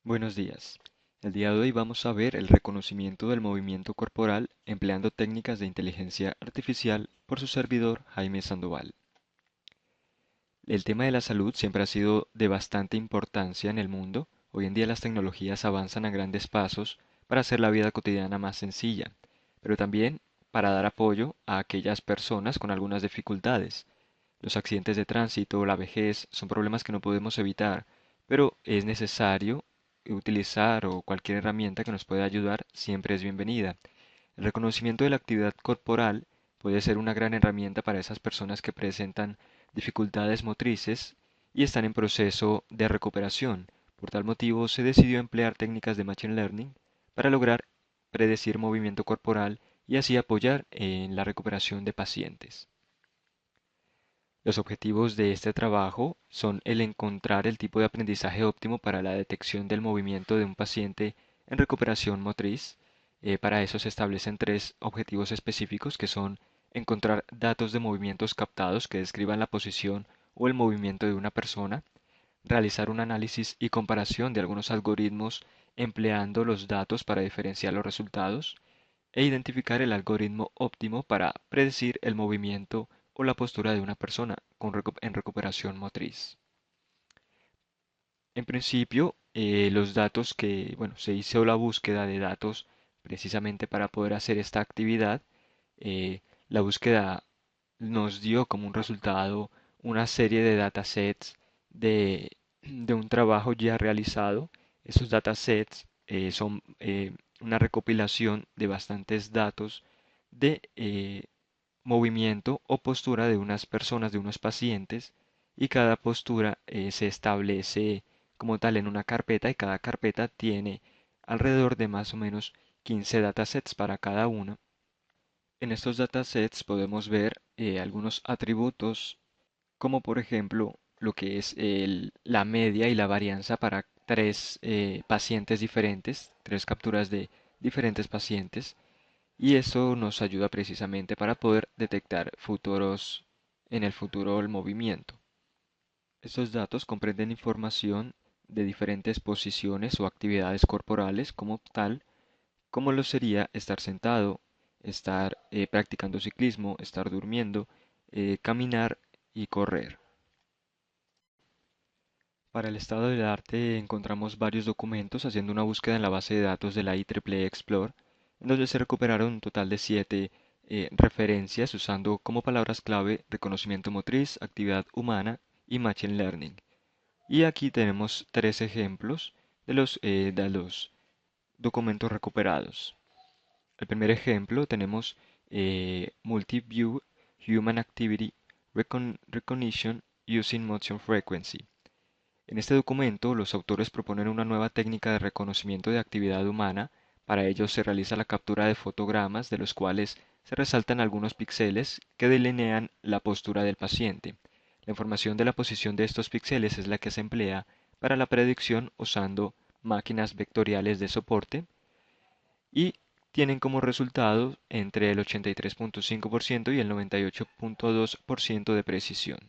Buenos días. El día de hoy vamos a ver el reconocimiento del movimiento corporal empleando técnicas de inteligencia artificial por su servidor Jaime Sandoval. El tema de la salud siempre ha sido de bastante importancia en el mundo. Hoy en día las tecnologías avanzan a grandes pasos para hacer la vida cotidiana más sencilla, pero también para dar apoyo a aquellas personas con algunas dificultades. Los accidentes de tránsito o la vejez son problemas que no podemos evitar, pero es necesario utilizar o cualquier herramienta que nos pueda ayudar siempre es bienvenida. El reconocimiento de la actividad corporal puede ser una gran herramienta para esas personas que presentan dificultades motrices y están en proceso de recuperación. Por tal motivo, se decidió emplear técnicas de Machine Learning para lograr predecir movimiento corporal y así apoyar en la recuperación de pacientes. Los objetivos de este trabajo son el encontrar el tipo de aprendizaje óptimo para la detección del movimiento de un paciente en recuperación motriz. Para eso se establecen tres objetivos específicos que son encontrar datos de movimientos captados que describan la posición o el movimiento de una persona, realizar un análisis y comparación de algunos algoritmos empleando los datos para diferenciar los resultados, e identificar el algoritmo óptimo para predecir el movimiento o la postura de una persona en recuperación motriz. En principio, los datos bueno, se hizo la búsqueda de datos precisamente para poder hacer esta actividad. La búsqueda nos dio como un resultado una serie de datasets de un trabajo ya realizado. Esos datasets son una recopilación de bastantes datos de movimiento o postura de unas personas, de unos pacientes, y cada postura se establece como tal en una carpeta y cada carpeta tiene alrededor de más o menos 15 datasets para cada una. En estos datasets podemos ver algunos atributos como por ejemplo lo que es la media y la varianza para tres pacientes diferentes, tres capturas de diferentes pacientes, y eso nos ayuda precisamente para poder detectar futuros en el futuro el movimiento. Estos datos comprenden información de diferentes posiciones o actividades corporales como tal, como lo sería estar sentado, estar practicando ciclismo, estar durmiendo, caminar y correr. Para el estado del arte encontramos varios documentos haciendo una búsqueda en la base de datos de la IEEE Explore, en donde se recuperaron un total de 7 referencias usando como palabras clave reconocimiento motriz, actividad humana y Machine Learning. Y aquí tenemos tres ejemplos de los documentos recuperados. El primer ejemplo tenemos Multi-View Human Activity Recognition Using Motion Frequency. En este documento, los autores proponen una nueva técnica de reconocimiento de actividad humana. Para ello se realiza la captura de fotogramas de los cuales se resaltan algunos píxeles que delinean la postura del paciente. La información de la posición de estos píxeles es la que se emplea para la predicción usando máquinas vectoriales de soporte y tienen como resultado entre el 83.5% y el 98.2% de precisión.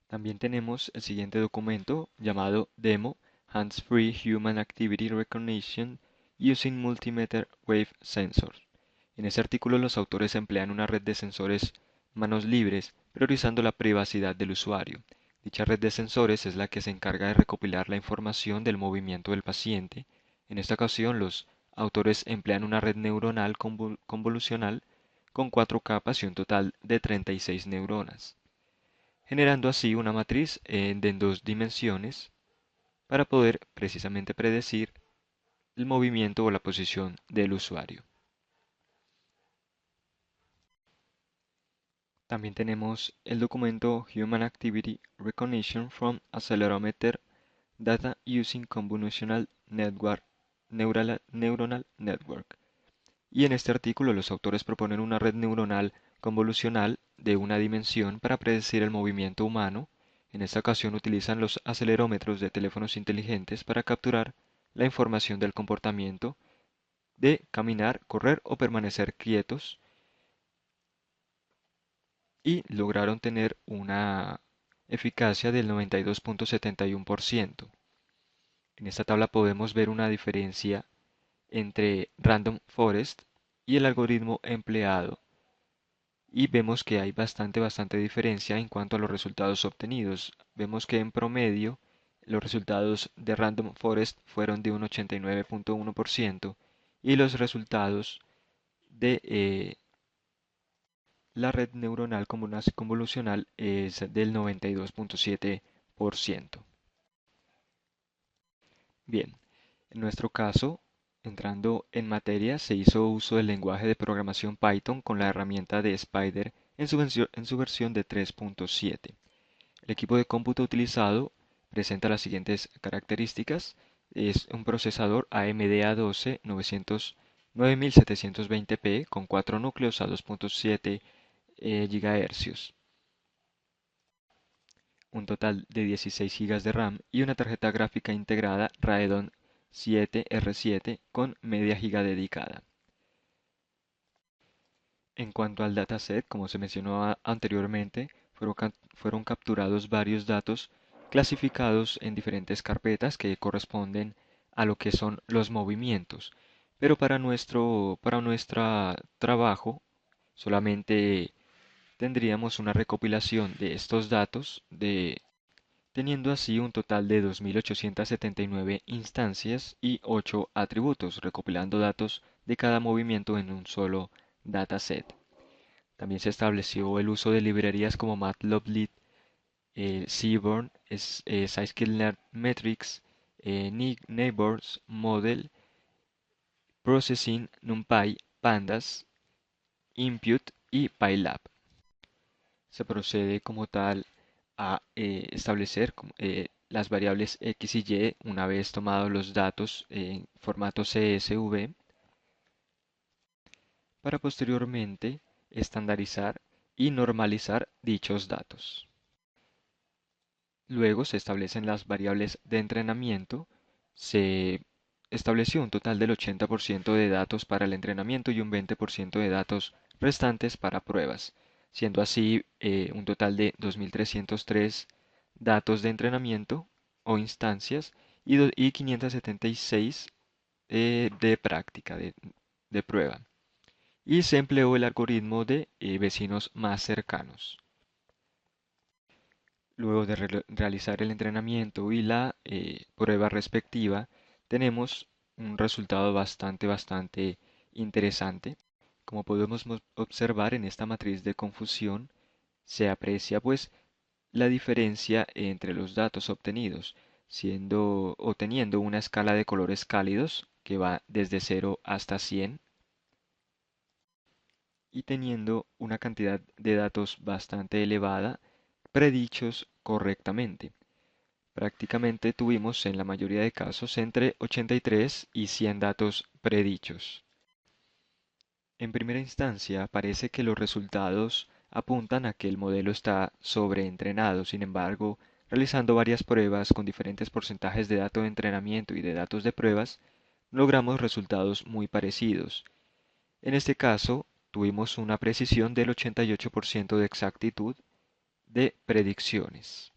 También tenemos el siguiente documento llamado Demo Hands-Free Human Activity Recognition Using Multimeter Wave Sensors. En este artículo los autores emplean una red de sensores manos libres, priorizando la privacidad del usuario. Dicha red de sensores es la que se encarga de recopilar la información del movimiento del paciente. En esta ocasión los autores emplean una red neuronal convolucional con 4 capas y un total de 36 neuronas, generando así una matriz de en dos dimensiones para poder precisamente predecir el movimiento o la posición del usuario. También tenemos el documento Human Activity Recognition from Accelerometer Data Using Convolutional Neuronal Network. Y en este artículo los autores proponen una red neuronal convolucional de una dimensión para predecir el movimiento humano. En esta ocasión utilizan los acelerómetros de teléfonos inteligentes para capturar la información del comportamiento de caminar, correr o permanecer quietos y lograron tener una eficacia del 92.71%. En esta tabla podemos ver una diferencia entre Random Forest y el algoritmo empleado y vemos que hay bastante diferencia en cuanto a los resultados obtenidos. Vemos que en promedio los resultados de Random Forest fueron de un 89.1% y los resultados de la red neuronal convolucional es del 92.7%. Bien, en nuestro caso, entrando en materia, se hizo uso del lenguaje de programación Python con la herramienta de Spider en su versión de 3.7. El equipo de cómputo utilizado presenta las siguientes características. Es un procesador AMD A12 9720P con 4 núcleos a 2.7 GHz, un total de 16 GB de RAM y una tarjeta gráfica integrada Radeon 7 R7 con media giga dedicada. En cuanto al dataset, como se mencionó anteriormente, fueron capturados varios datos clasificados en diferentes carpetas que corresponden a lo que son los movimientos. Pero para nuestro trabajo solamente tendríamos una recopilación de estos datos, teniendo así un total de 2.879 instancias y 8 atributos, recopilando datos de cada movimiento en un solo dataset. También se estableció el uso de librerías como Matplotlib, Seaborn, Scikit-Learn Metrics, Neighbors, Model, Processing, NumPy, Pandas, Impute y PyLab. Se procede como tal a establecer las variables X y Y una vez tomados los datos en formato CSV para posteriormente estandarizar y normalizar dichos datos. Luego se establecen las variables de entrenamiento. Se estableció un total del 80% de datos para el entrenamiento y un 20% de datos restantes para pruebas, siendo así un total de 2.303 datos de entrenamiento o instancias y 576 de práctica, de prueba. Y se empleó el algoritmo de vecinos más cercanos. Luego de realizar el entrenamiento y la prueba respectiva, tenemos un resultado bastante interesante. Como podemos observar en esta matriz de confusión, se aprecia pues la diferencia entre los datos obtenidos, siendo o teniendo una escala de colores cálidos que va desde 0 hasta 100 y teniendo una cantidad de datos bastante elevada predichos correctamente. Prácticamente tuvimos en la mayoría de casos entre 83 y 100 datos predichos. En primera instancia, parece que los resultados apuntan a que el modelo está sobreentrenado. Sin embargo, realizando varias pruebas con diferentes porcentajes de datos de entrenamiento y de datos de pruebas, logramos resultados muy parecidos. En este caso, tuvimos una precisión del 88% de exactitud de predicciones.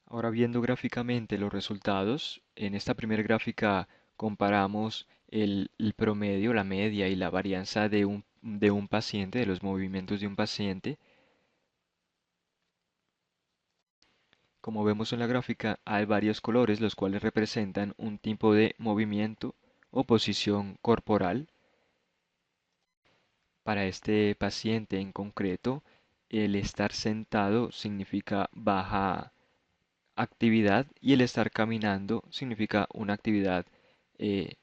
Ahora viendo gráficamente los resultados, en esta primera gráfica comparamos el promedio, la media y la varianza de un paciente, de los movimientos de un paciente. Como vemos en la gráfica, hay varios colores los cuales representan un tipo de movimiento o posición corporal. Para este paciente en concreto, el estar sentado significa baja actividad y el estar caminando significa una actividad eh,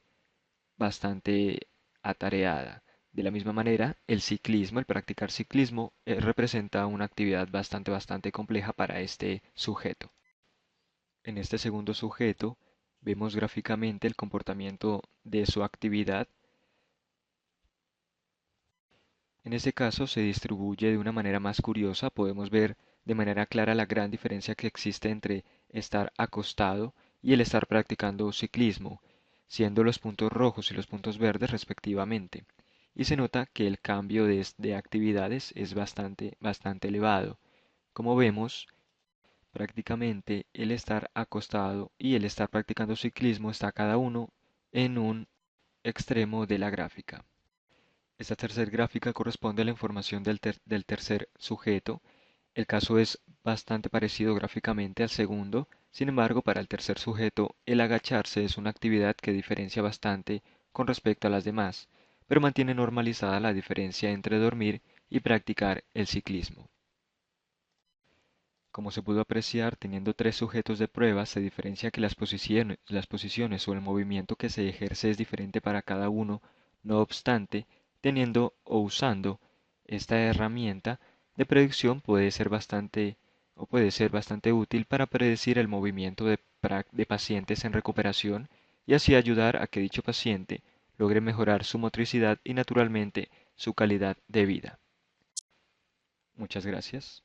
bastante atareada. De la misma manera, el ciclismo, el practicar ciclismo, representa una actividad bastante compleja para este sujeto. En este segundo sujeto, vemos gráficamente el comportamiento de su actividad. En este caso se distribuye de una manera más curiosa, podemos ver de manera clara la gran diferencia que existe entre estar acostado y el estar practicando ciclismo, siendo los puntos rojos y los puntos verdes respectivamente. Y se nota que el cambio de actividades es bastante elevado. Como vemos, Prácticamente el estar acostado y el estar practicando ciclismo está cada uno en un extremo de la gráfica. Esta tercera gráfica corresponde a la información del tercer sujeto. El caso es bastante parecido gráficamente al segundo, sin embargo, para el tercer sujeto, el agacharse es una actividad que diferencia bastante con respecto a las demás, pero mantiene normalizada la diferencia entre dormir y practicar el ciclismo. Como se pudo apreciar, teniendo tres sujetos de prueba, se diferencia que las posiciones o el movimiento que se ejerce es diferente para cada uno. No obstante, teniendo o usando esta herramienta de predicción puede ser bastante útil para predecir el movimiento de pacientes en recuperación y así ayudar a que dicho paciente logre mejorar su motricidad y naturalmente su calidad de vida. Muchas gracias.